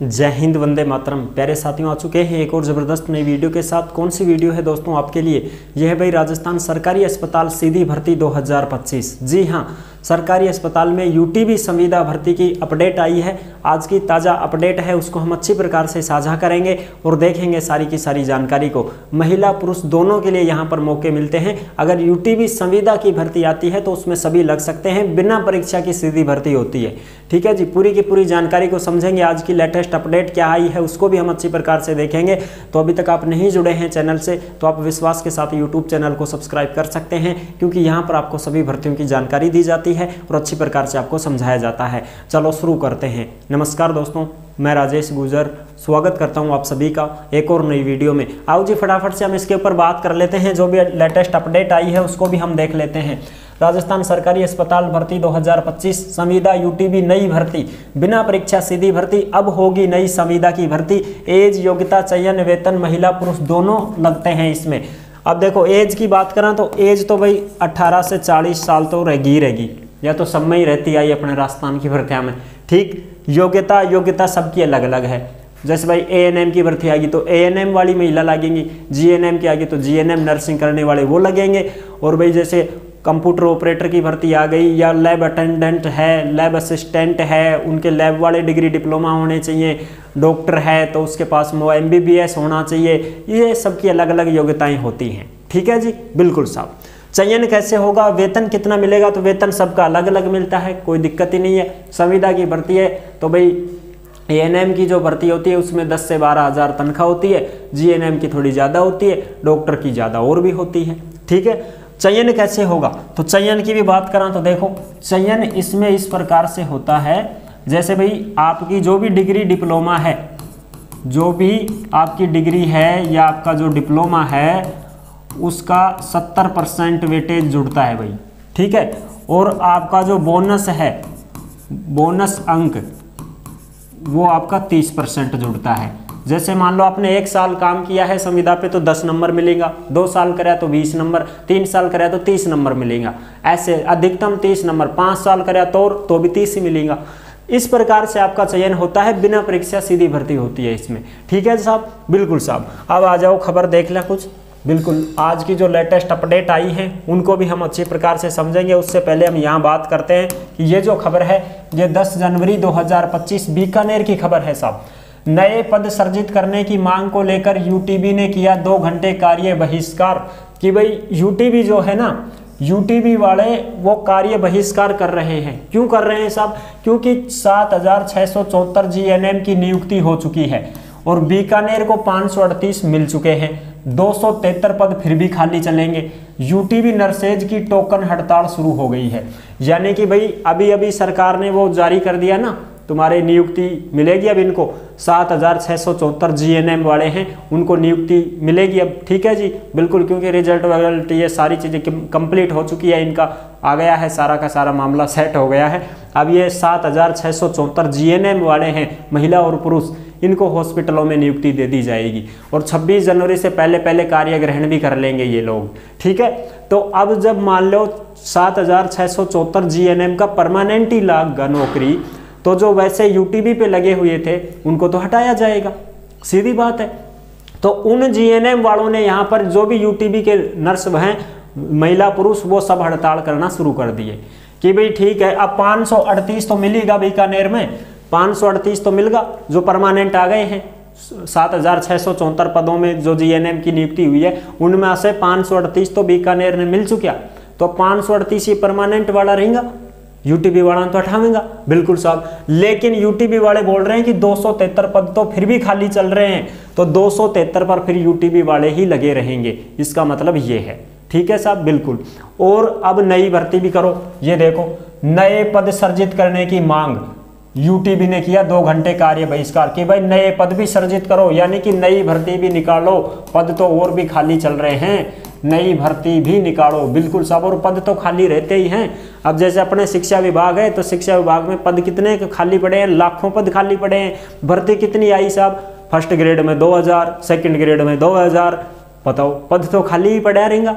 जय हिंद, वंदे मातरम। प्यारे साथियों, आ चुके हैं एक और ज़बरदस्त नई वीडियो के साथ। कौन सी वीडियो है दोस्तों आपके लिए? यह है भाई राजस्थान सरकारी अस्पताल सीधी भर्ती 2025। जी हाँ, सरकारी अस्पताल में यूटीबी संविदा भर्ती की अपडेट आई है। आज की ताज़ा अपडेट है, उसको हम अच्छी प्रकार से साझा करेंगे और देखेंगे सारी की सारी जानकारी को। महिला पुरुष दोनों के लिए यहाँ पर मौके मिलते हैं। अगर यूटीबी संविदा की भर्ती आती है तो उसमें सभी लग सकते हैं, बिना परीक्षा की सीधी भर्ती होती है। ठीक है जी, पूरी की पूरी जानकारी को समझेंगे। आज की लेटेस्ट अपडेट क्या आई है उसको भी हम अच्छी प्रकार से देखेंगे। तो अभी तक आप नहीं जुड़े हैं चैनल से तो आप विश्वास के साथ यूट्यूब चैनल को सब्सक्राइब कर सकते हैं, क्योंकि यहाँ पर आपको सभी भर्तियों की जानकारी दी जाती है और अच्छी प्रकार से आपको समझाया जाता है। चलो शुरू करते हैं। नमस्कार दोस्तों, मैं राजेश गुजर स्वागत करता हूं आप सभी का एक और नई वीडियो में। आओ जी फटाफट से हम इसके ऊपर बात कर लेते हैं। जो भी लेटेस्ट अपडेट आई है उसको भी हम देख लेते हैं। राजस्थान सरकारी अस्पताल भर्ती 2025 संविदा यूटीबी नई भर्ती, बिना परीक्षा सीधी भर्ती। अब होगी नई संविदा की भर्ती। एज, योग्यता, चयन, वेतन महिला पुरुष दोनों लगते हैं इसमें। अब देखो एज की बात करें तो एज तो भाई 18 से 40 साल तो रहेगी, या तो सब में ही रहती आई अपने राजस्थान की भर्तियां में। ठीक, योग्यता सबकी अलग अलग है। जैसे भाई एएनएम की भर्ती आएगी तो एएनएम वाली महिला लगेंगी, जीएनएम की आएगी तो जीएनएम नर्सिंग करने वाले वो लगेंगे। और भाई जैसे कंप्यूटर ऑपरेटर की भर्ती आ गई, या लैब अटेंडेंट है, लैब असिस्टेंट है, उनके लैब वाले डिग्री डिप्लोमा होने चाहिए। डॉक्टर है तो उसके पास MBBS होना चाहिए। ये सबकी अलग अलग योग्यताएं होती हैं। ठीक है जी, बिल्कुल साहब। चयन कैसे होगा, वेतन कितना मिलेगा, तो वेतन सबका अलग अलग मिलता है, कोई दिक्कत ही नहीं है। संविदा की भर्ती है तो भाई एएनएम की जो भर्ती होती है उसमें 10 से 12 हज़ार तनख्वाह होती है। जीएनएम की थोड़ी ज़्यादा होती है, डॉक्टर की ज़्यादा और भी होती है। ठीक है, चयन कैसे होगा, तो चयन की भी बात करें तो देखो चयन इसमें इस प्रकार से होता है। जैसे भाई आपकी जो भी डिग्री डिप्लोमा है, जो भी आपकी डिग्री है या आपका जो डिप्लोमा है उसका 70% वेटेज जुड़ता है भाई। ठीक है, और आपका जो बोनस है, बोनस अंक, वो आपका 30% जुड़ता है। जैसे मान लो आपने 1 साल काम किया है संविदा पे तो 10 नंबर मिलेगा, 2 साल करा तो 20 नंबर, 3 साल करा तो 30 नंबर मिलेगा। ऐसे अधिकतम 30 नंबर, 5 साल करा तो भी 30 ही मिलेगा। इस प्रकार से आपका चयन होता है, बिना परीक्षा सीधी भर्ती होती है इसमें। ठीक है साहब, बिल्कुल साहब। अब आ जाओ खबर देख ले कुछ। बिल्कुल आज की जो लेटेस्ट अपडेट आई है उनको भी हम अच्छी प्रकार से समझेंगे। उससे पहले हम यहाँ बात करते हैं कि ये जो खबर है ये 10 जनवरी 2025 बीकानेर की खबर है साहब। नए पद सृजित करने की मांग को लेकर यूटीबी ने किया 2 घंटे कार्य बहिष्कार। कि भाई यूटीबी जो है ना, यूटीबी वाले वो कार्य बहिष्कार कर रहे हैं। क्यों कर रहे हैं साहब? क्योंकि 7674 जीएनएम की नियुक्ति हो चुकी है और बीकानेर को 538 मिल चुके हैं। 273 पद फिर भी खाली चलेंगे। यूटीबी नर्सेज की टोकन हड़ताल शुरू हो गई है। यानी कि भाई अभी सरकार ने वो जारी कर दिया ना, तुम्हारे नियुक्ति मिलेगी अब इनको। 7674 जीएनएम वाले हैं, उनको नियुक्ति मिलेगी अब। ठीक है जी, बिल्कुल, क्योंकि रिजल्ट वगैरह ये सारी चीज़ें कंप्लीट हो चुकी है, इनका आ गया है, सारा का सारा मामला सेट हो गया है। अब ये 7674 जीएनएम वाले हैं, महिला और पुरुष, इनको हॉस्पिटलों में नियुक्ति दे दी जाएगी और 26 जनवरी से पहले कार्य ग्रहण भी कर लेंगे ये लोग। ठीक है, तो अब जब मान लो 7674 जीएनएम का परमानेंट ही लाग गया नौकरी, तो जो वैसे यूटीबी पे लगे हुए थे उनको तो हटाया जाएगा, सीधी बात है। तो उन जीएनएम वालों ने यहाँ पर जो भी यूटीबी के नर्स हैं, महिला पुरुष, वो सब हड़ताल करना शुरू कर दिए कि भाई ठीक है, अब 538 तो मिलेगा बीकानेर में, 538 तो मिलेगा जो परमानेंट आ गए हैं। 7674 पदों में जो जीएनएम की नियुक्ति हुई है उनमें से 538 तो बीकानेर ने मिल चुका, तो 538 ही परमानेंट वाला रहेगा, यूटीबी वाला तो हटावेंगा। बिल्कुल साहब, लेकिन यूटीबी वाले बोल रहे हैं कि 273 पद तो फिर भी खाली चल रहे हैं, तो 273 पर फिर यूटीबी वाले ही लगे रहेंगे। इसका मतलब ये है। ठीक है साहब, बिल्कुल। और अब नई भर्ती भी करो। ये देखो, नए पद सृजित करने की मांग यूटीबी ने किया 2 घंटे कार्य बहिष्कार कि भाई नए पद भी सृजित करो, यानी कि नई भर्ती भी निकालो। पद तो और भी खाली चल रहे हैं, नई भर्ती भी निकालो। बिल्कुल साहब, और पद तो खाली रहते ही हैं। अब जैसे अपने शिक्षा विभाग है तो शिक्षा विभाग में पद कितने खाली पड़े हैं? लाखों पद खाली पड़े हैं। भर्ती कितनी आई साहब? फर्स्ट ग्रेड में 2000, सेकंड ग्रेड में 2000। बताओ, पद तो खाली ही पड़ा रहेगा।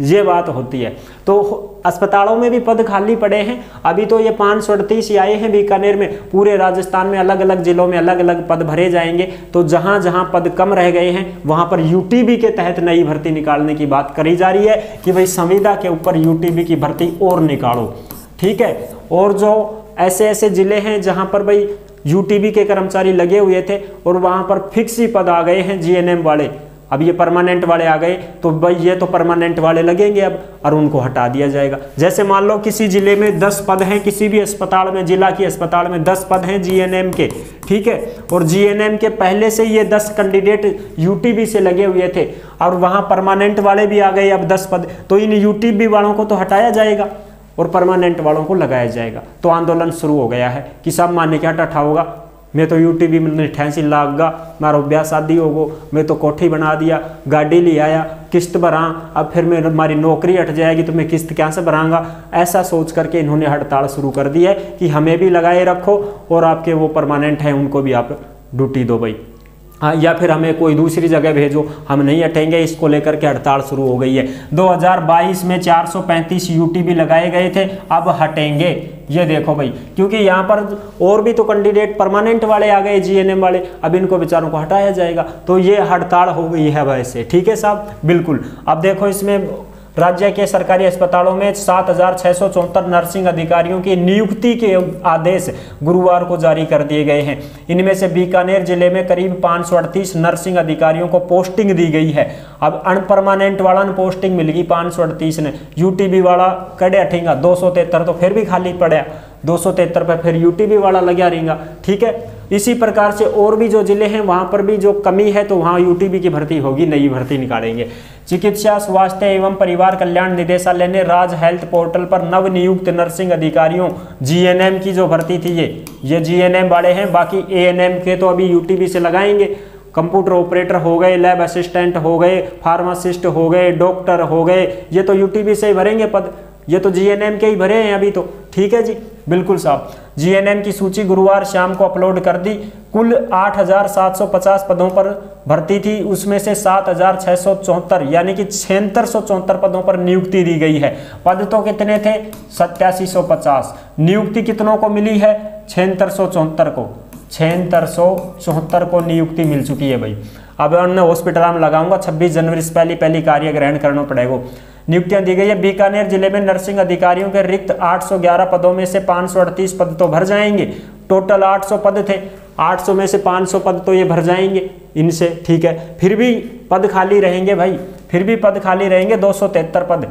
ये बात होती है। तो अस्पतालों में भी पद खाली पड़े हैं। अभी तो ये 538 आए हैं बीकानेर में, पूरे राजस्थान में अलग अलग जिलों में अलग अलग पद भरे जाएंगे। तो जहां जहां पद कम रह गए हैं वहां पर यूटीबी के तहत नई भर्ती निकालने की बात करी जा रही है कि भाई संविदा के ऊपर यूटीबी की भर्ती और निकालो, ठीक है। और जो ऐसे ऐसे जिले हैं जहां पर भाई यूटीबी के कर्मचारी लगे हुए थे और वहां पर फिक्स ही पद आ गए हैं जीएनएम वाले, अब ये परमानेंट वाले आ गए, तो भाई ये तो परमानेंट वाले लगेंगे अब, और उनको हटा दिया जाएगा। जैसे मान लो किसी जिले में 10 पद हैं, किसी भी अस्पताल में, जिला की अस्पताल में 10 पद हैं जीएनएम के, ठीक है, और जीएनएम के पहले से ये 10 कैंडिडेट यूटीबी से लगे हुए थे और वहां परमानेंट वाले भी आ गए अब 10 पद, तो इन यूटीबी वालों को तो हटाया जाएगा और परमानेंट वालों को लगाया जाएगा। तो आंदोलन शुरू हो गया है कि सब मानने क्या टठा होगा, मैं तो यूटीबी में 88 लाख गा, मारो ब्याह शादी होगो, मैं तो कोठी बना दिया, गाड़ी ले आया, किस्त भरा, अब फिर मैं हमारी नौकरी हट जाएगी तो मैं किस्त क्या से भराऊंगा। ऐसा सोच करके इन्होंने हड़ताल शुरू कर दी है कि हमें भी लगाए रखो और आपके वो परमानेंट हैं उनको भी आप ड्यूटी दो भाई, हाँ, या फिर हमें कोई दूसरी जगह भेजो, हम नहीं हटेंगे। इसको लेकर के हड़ताल शुरू हो गई है। 2022 में 435 यूटीबी लगाए गए थे, अब हटेंगे। ये देखो भाई, क्योंकि यहाँ पर और भी तो कैंडिडेट परमानेंट वाले आ गए जीएनएम वाले, अब इनको बेचारों को हटाया जाएगा। तो ये हड़ताल हो गई है वैसे, ठीक है साहब, बिल्कुल। अब देखो इसमें राज्य के सरकारी अस्पतालों में 7,674 नर्सिंग अधिकारियों की नियुक्ति के आदेश गुरुवार को जारी कर दिए गए हैं। इनमें से बीकानेर जिले में करीब 538 नर्सिंग अधिकारियों को पोस्टिंग दी गई है। अब अनपरमानेंट वाला ने पोस्टिंग मिल गई 538 ने, यूटीबी वाला कड़े हटेगा 273 तो फिर भी खाली पड़ा, 273 पे फिर यूटीबी वाला लगा रहेगा, ठीक है। इसी प्रकार से और भी जो जिले हैं वहां पर भी जो कमी है तो वहां यूटीबी की भर्ती होगी, नई भर्ती निकालेंगे। चिकित्सा स्वास्थ्य एवं परिवार कल्याण निदेशालय ने राज्य हेल्थ पोर्टल पर नव नियुक्त नर्सिंग अधिकारियों जीएनएम की जो भर्ती थी ये जीएनएम वाले हैं, बाकी एएनएम के तो अभी यूटीबी से लगाएंगे। कंप्यूटर ऑपरेटर हो गए, लैब असिस्टेंट हो गए, फार्मासिस्ट हो गए, डॉक्टर हो गए, ये तो यूटीबी से ही भरेंगे पद, ये तो जीएनएम के ही भरे हैं अभी तो, ठीक है जी, बिल्कुल साहब। जीएनएम की सूची गुरुवार शाम को अपलोड कर दी। कुल 8,750 पदों पर भर्ती थी, उसमें से 7,674 यानी कि 7674 पदों पर नियुक्ति दी गई है। पद तो कितने थे? 8750। नियुक्ति कितनों को मिली है? 7674 को, 7674 को नियुक्ति मिल चुकी है भाई। अब अन्य हॉस्पिटल में लगाऊंगा 26 जनवरी से पहले कार्य ग्रहण करना पड़ेगा। नियुक्तियां दी गई है। बीकानेर जिले में नर्सिंग अधिकारियों के रिक्त 811 पदों में से 538 पद तो भर जाएंगे। टोटल 800 पद थे, 800 में से 500 पद तो ये भर जाएंगे इनसे, ठीक है। फिर भी पद खाली रहेंगे भाई, फिर भी पद खाली रहेंगे 273 पद।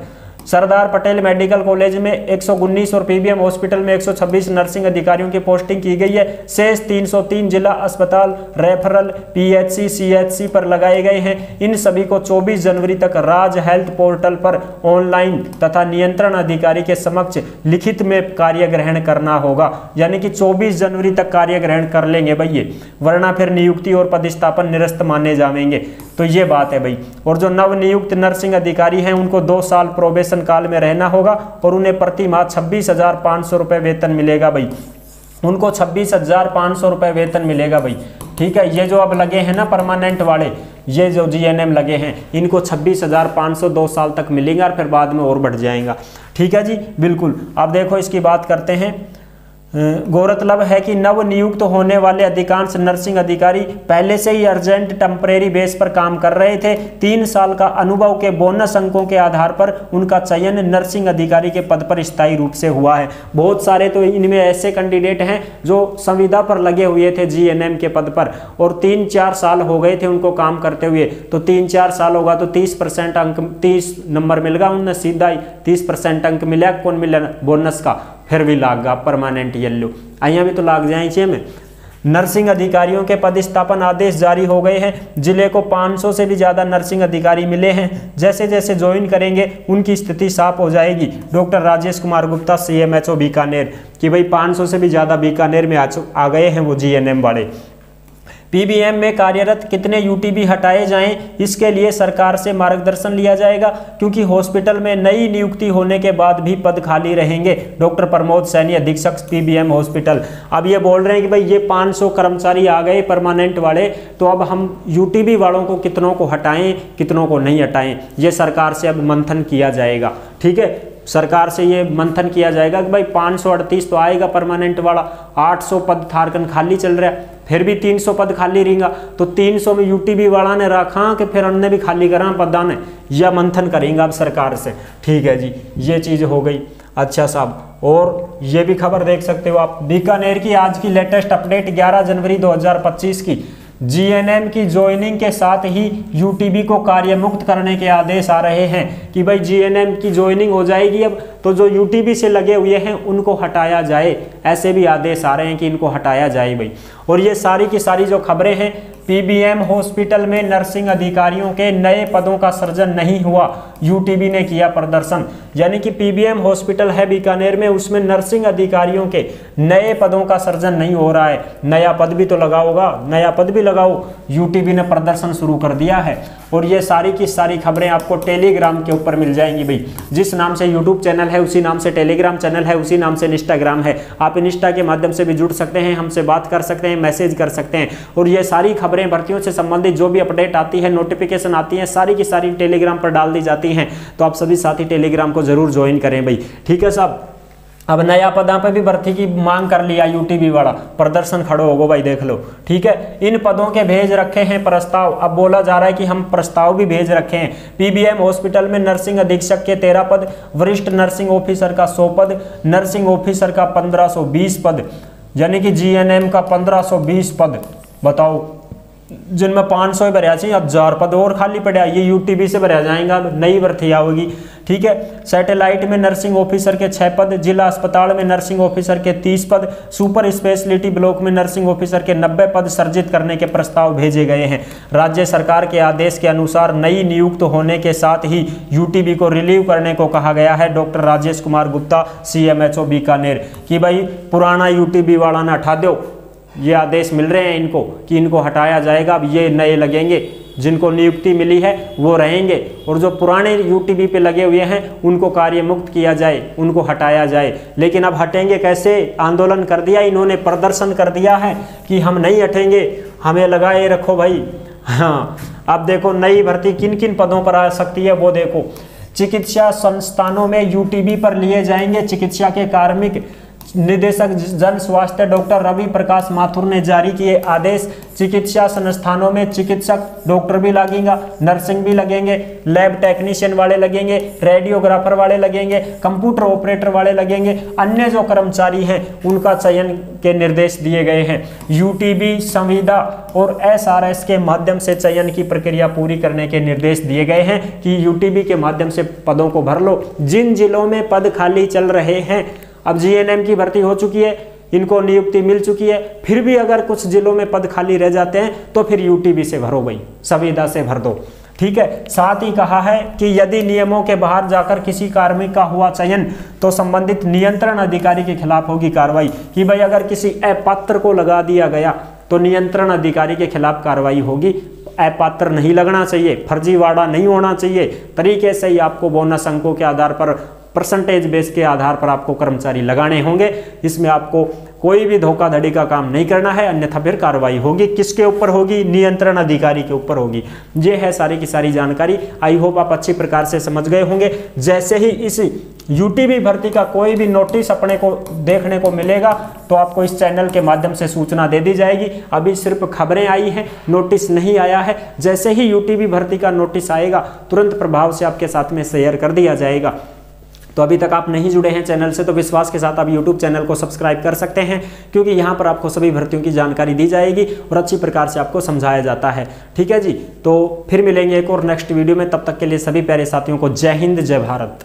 सरदार पटेल मेडिकल कॉलेज में 119 और पीबीएम हॉस्पिटल में 126 नर्सिंग अधिकारियों की पोस्टिंग की गई है। शेष 303 जिला अस्पताल, रेफरल, पीएचसी, सीएचसी पर लगाए गए हैं। इन सभी को 24 जनवरी तक राज्य हेल्थ पोर्टल पर ऑनलाइन तथा नियंत्रण अधिकारी के समक्ष लिखित में कार्य ग्रहण करना होगा। यानी कि 24 जनवरी तक कार्य ग्रहण कर लेंगे भाई ये, वरना फिर नियुक्ति और पदस्थापन निरस्त माने जाएंगे। तो ये बात है भाई। और जो नव नियुक्त नर्सिंग अधिकारी हैं उनको 2 साल प्रोबेशन काल में रहना होगा और उन्हें प्रति माह 26,500 रुपये वेतन मिलेगा भाई। उनको 26,500 रुपये वेतन मिलेगा भाई, ठीक है। ये जो अब लगे हैं ना परमानेंट वाले, ये जो जीएनएम लगे हैं, इनको 26,500 2 साल तक मिलेंगे और फिर बाद में और बढ़ जाएगा, ठीक है जी, बिल्कुल। अब देखो इसकी बात करते हैं। गौरतलब है कि नव नियुक्त होने वाले अधिकांश नर्सिंग अधिकारी पहले से ही अर्जेंट टेम्परेरी बेस पर काम कर रहे थे। 3 साल का अनुभव के बोनस अंकों के आधार पर उनका चयन नर्सिंग अधिकारी के पद पर स्थायी रूप से हुआ है। बहुत सारे तो इनमें ऐसे कैंडिडेट हैं जो संविदा पर लगे हुए थे जीएनएम के पद पर और 3-4 साल हो गए थे उनको काम करते हुए। तो 3-4 साल होगा तो 30% अंक, 30 नंबर मिलेगा उन्हें सीधा ही, 30% अंक मिला, कौन मिला बोनस का, फिर भी लाग गा परमानेंट येलो, अहियाँ भी तो लाग जाए छे में। नर्सिंग अधिकारियों के पदस्थापन आदेश जारी हो गए हैं। जिले को 500 से भी ज़्यादा नर्सिंग अधिकारी मिले हैं। जैसे जैसे ज्वाइन करेंगे उनकी स्थिति साफ हो जाएगी। डॉक्टर राजेश कुमार गुप्ता, CMHO बीकानेर, कि भाई 500 से भी ज़्यादा बीकानेर में आ गए हैं वो जीएनएम वाले। पीबीएम में कार्यरत कितने यूटीबी हटाए जाएं, इसके लिए सरकार से मार्गदर्शन लिया जाएगा, क्योंकि हॉस्पिटल में नई नियुक्ति होने के बाद भी पद खाली रहेंगे। डॉक्टर प्रमोद सैनी, अधीक्षक पीबीएम हॉस्पिटल। अब ये बोल रहे हैं कि भाई ये 500 कर्मचारी आ गए परमानेंट वाले, तो अब हम यूटीबी वालों को कितनों को हटाएं, कितनों को नहीं हटाएं, ये सरकार से अब मंथन किया जाएगा। ठीक है, सरकार से ये मंथन किया जाएगा कि भाई 538 तो आएगा परमानेंट वाला, 800 पद थारकन खाली चल रहा है, फिर भी 300 पद खाली रहेगा, तो 300 में यूटीबी वाला ने रखा कि फिर अन्य भी खाली करा पदा ने, यह मंथन करेंगे अब सरकार से। ठीक है जी, ये चीज़ हो गई। अच्छा साहब, और ये भी खबर देख सकते हो आप, बीकानेर की आज की लेटेस्ट अपडेट 11 जनवरी 2025 की। जीएनएम की ज्वाइनिंग के साथ ही यूटीबी को कार्य मुक्त करने के आदेश आ रहे हैं कि भाई जीएनएम की ज्वाइनिंग हो जाएगी अब, तो जो यूटीबी से लगे हुए हैं उनको हटाया जाए, ऐसे भी आदेश आ रहे हैं कि इनको हटाया जाए भाई। और ये सारी की सारी जो खबरें हैं, पीबीएम हॉस्पिटल में नर्सिंग अधिकारियों के नए पदों का सृजन नहीं हुआ, यूटीबी ने किया प्रदर्शन। यानी कि पीबीएम हॉस्पिटल है बीकानेर में, उसमें नर्सिंग अधिकारियों के नए पदों का सृजन नहीं हो रहा है। नया पद भी तो लगाओगा, नया पद भी लगाओ, यूटीबी ने प्रदर्शन शुरू कर दिया है। और ये सारी की सारी खबरें आपको टेलीग्राम के ऊपर मिल जाएंगी भाई। जिस नाम से यूट्यूब चैनल है उसी नाम से टेलीग्राम चैनल है, उसी नाम से इंस्टाग्राम है। आप इंस्टा के माध्यम से भी जुड़ सकते हैं, हमसे बात कर सकते हैं, मैसेज कर सकते हैं। और ये सारी खबरें भर्तियों से संबंधित जो भी अपडेट आती है, नोटिफिकेशन आती है, सारी की सारी टेलीग्राम पर डाल दी जाती हैं। तो आप सभी साथी टेलीग्राम को जरूर ज्वाइन करें भाई। ठीक है साहब, अब नया पदों पे भी भर्ती की मांग कर लिया यूटीबी वाला, प्रदर्शन खड़ो होगो भाई, देख लो। ठीक है, इन पदों के भेज रखे हैं प्रस्ताव। अब बोला जा रहा है कि हम प्रस्ताव भी भेज रखे हैं। पीबीएम हॉस्पिटल में नर्सिंग अधीक्षक के 13 पद, वरिष्ठ नर्सिंग ऑफिसर का 100 पद, नर्सिंग ऑफिसर का 1520 पद, यानी कि जीएनएम का 1520 पद। बताओ, जिनमें 500 भरया चाहिए, 1000 पद और खाली पड़ा, ये यूटीबी से भरा जाएगा, नई भर्ती होगी। ठीक है, सैटेलाइट में नर्सिंग ऑफिसर के 6 पद, जिला अस्पताल में नर्सिंग ऑफिसर के 30 पद, सुपर स्पेशलिटी ब्लॉक में नर्सिंग ऑफिसर के 90 पद सृजित करने के प्रस्ताव भेजे गए हैं। राज्य सरकार के आदेश के अनुसार नई नियुक्त होने के साथ ही यूटीबी को रिलीव करने को कहा गया है। डॉक्टर राजेश कुमार गुप्ता, सीएमएचओ बीकानेर, कि भाई पुराना यूटीबी वाला ने हटा दो। ये आदेश मिल रहे हैं इनको कि इनको हटाया जाएगा, अब ये नए लगेंगे, जिनको नियुक्ति मिली है वो रहेंगे, और जो पुराने यूटीबी पे लगे हुए हैं उनको कार्य मुक्त किया जाए, उनको हटाया जाए। लेकिन अब हटेंगे कैसे? आंदोलन कर दिया इन्होंने, प्रदर्शन कर दिया है कि हम नहीं हटेंगे, हमें लगाए रखो भाई। हाँ, अब देखो नई भर्ती किन किन पदों पर आ सकती है वो देखो। चिकित्सा संस्थानों में यूटीबी पर लिए जाएंगे चिकित्सा के कार्मिक। निदेशक जन स्वास्थ्य डॉक्टर रवि प्रकाश माथुर ने जारी किए आदेश। चिकित्सा संस्थानों में चिकित्सक डॉक्टर भी लगेगा, नर्सिंग भी लगेंगे, लैब टेक्नीशियन वाले लगेंगे, रेडियोग्राफर वाले लगेंगे, कंप्यूटर ऑपरेटर वाले लगेंगे। अन्य जो कर्मचारी हैं उनका चयन के निर्देश दिए गए हैं। यूटीबी, संविदा और एसआरएस के माध्यम से चयन की प्रक्रिया पूरी करने के निर्देश दिए गए हैं कि यूटीबी के माध्यम से पदों को भर लो। जिन जिलों में पद खाली चल रहे हैं, अब जीएनएम की भर्ती हो चुकी है, इनको नियुक्ति मिल चुकी है, फिर भी अगर कुछ जिलों में पद खाली रह जाते हैं तो फिर यूटीबी से भरो भाई, संविदा से भर दो। ठीक है, साथ ही कहा है कि यदि नियमों के बाहर जाकर किसी कार्मिक का हुआ चयन तो संबंधित नियंत्रण अधिकारी के खिलाफ होगी कार्रवाई। कि भाई अगर किसी अपात्र को लगा दिया गया तो नियंत्रण अधिकारी के खिलाफ कार्रवाई होगी। अपात्र नहीं लगना चाहिए, फर्जीवाड़ा नहीं होना चाहिए, तरीके से ही आपको बोनस अंकों के आधार पर, परसेंटेज बेस के आधार पर आपको कर्मचारी लगाने होंगे। इसमें आपको कोई भी धोखाधड़ी का काम नहीं करना है, अन्यथा फिर कार्रवाई होगी। किसके ऊपर होगी? नियंत्रण अधिकारी के ऊपर होगी। ये है सारी की सारी जानकारी। आई होप आप अच्छी प्रकार से समझ गए होंगे। जैसे ही इस यूटीबी भर्ती का कोई भी नोटिस अपने को देखने को मिलेगा तो आपको इस चैनल के माध्यम से सूचना दे दी जाएगी। अभी सिर्फ खबरें आई हैं, नोटिस नहीं आया है। जैसे ही यूटीबी भर्ती का नोटिस आएगा तुरंत प्रभाव से आपके साथ में शेयर कर दिया जाएगा। तो अभी तक आप नहीं जुड़े हैं चैनल से तो विश्वास के साथ आप YouTube चैनल को सब्सक्राइब कर सकते हैं, क्योंकि यहाँ पर आपको सभी भर्तियों की जानकारी दी जाएगी और अच्छी प्रकार से आपको समझाया जाता है। ठीक है जी, तो फिर मिलेंगे एक और नेक्स्ट वीडियो में। तब तक के लिए सभी प्यारे साथियों को जय हिंद, जय भारत।